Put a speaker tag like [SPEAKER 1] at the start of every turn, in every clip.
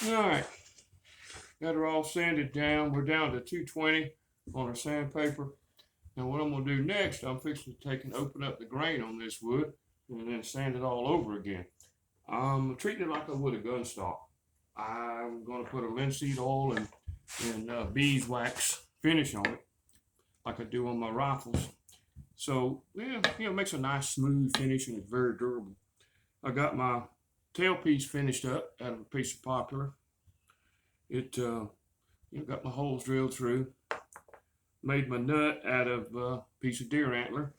[SPEAKER 1] Alright, got her all sanded down. We're down to 220 on our sandpaper. Now what I'm going to do next, I'm fixing to take and open up the grain on this wood and then sand it all over again. I'm treating it like I would a gun stock. I'm going to put a linseed oil and beeswax finish on it like I do on my rifles. So, yeah, it makes a nice smooth finish and it's very durable. I got my tailpiece finished up out of a piece of poplar. It got my holes drilled through. Made my nut out of a piece of deer antler.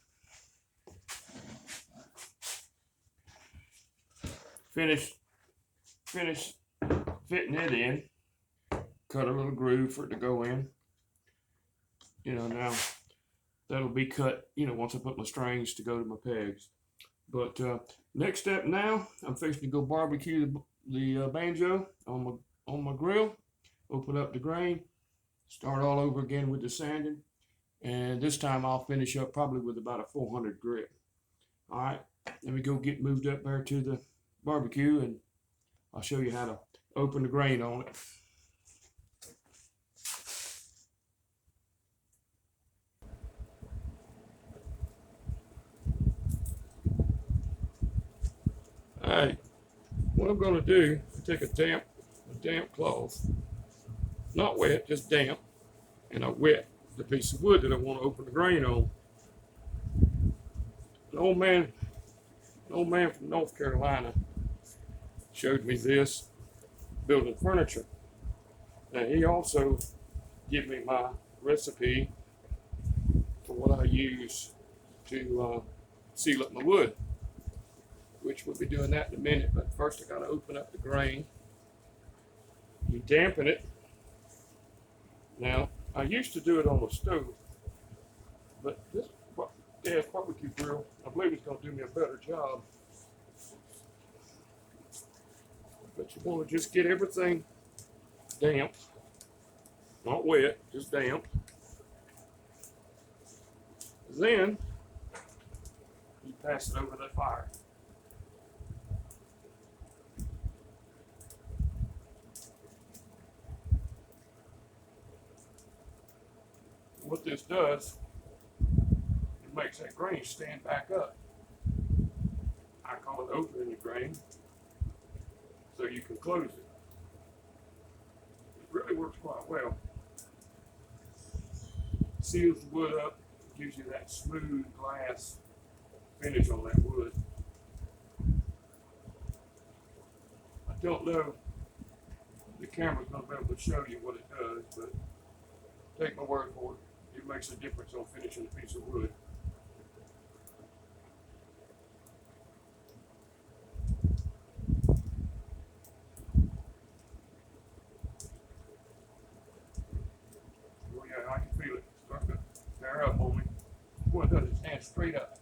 [SPEAKER 1] Finished fitting it in. Cut a little groove for it to go in. Now that'll be cut, once I put my strings to go to my pegs. But next step now, I'm fixing to go barbecue the banjo on my grill. Open up the grain. Start all over again with the sanding. And this time I'll finish up probably with about a 400 grit. All right, let me go get moved up there to the barbecue and I'll show you how to open the grain on it. All right, what I'm going to do is take a damp cloth, not wet, just damp, and I wet the piece of wood that I want to open the grain on. An old man from North Carolina showed me this building furniture. Now he also gave me my recipe for what I use to seal up my wood, which we'll be doing that in a minute. But first I got to open up the grain. You dampen it. Now I used to do it on the stove, but this gas barbecue grill, I believe it's going to do me a better job. But you want to just get everything damp, not wet, just damp. Then you pass it over the fire. What this does, it makes that grain stand back up. I call it opening the grain so you can close it. It really works quite well. Seals the wood up, gives you that smooth glass finish on that wood. I don't know if the camera's going to be able to show you what it does, but take my word for it. It makes a difference on finishing a piece of wood. Oh yeah, I can feel it starting to tear up on me. What it does is stand straight up.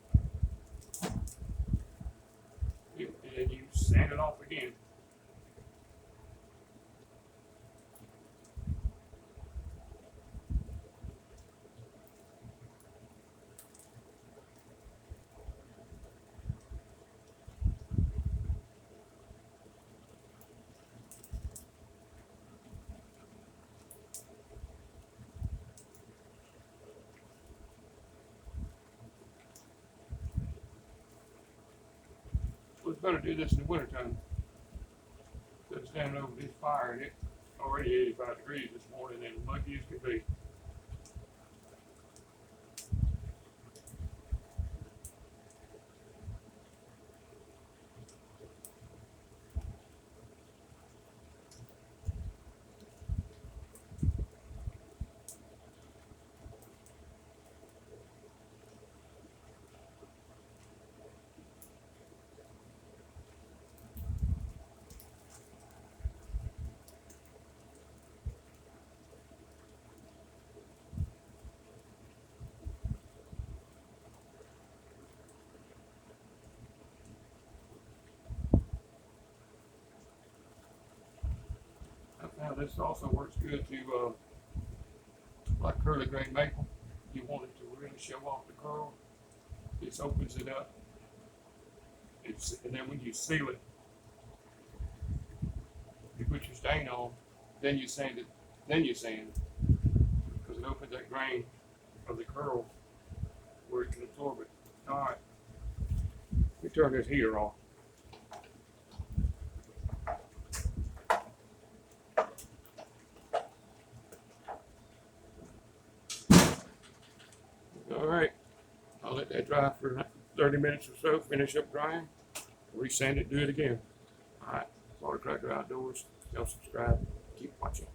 [SPEAKER 1] And then you sand it off again. Well, it's better to do this in the wintertime. So it's standing over this fire and it's already 85 degrees this morning and muggy as can be. Now this also works good to like curly grain maple. You want it to really show off the curl. This opens it up. And then when you seal it, you put your stain grain on, then you sand it, then you sand, because it opens that grain of the curl where it can absorb it. All right, let me turn this heater off. All right, I'll let that dry for 30 minutes or so, finish up drying, re-sand it, do it again. All right, Watercracker Outdoors, y'all subscribe, keep watching.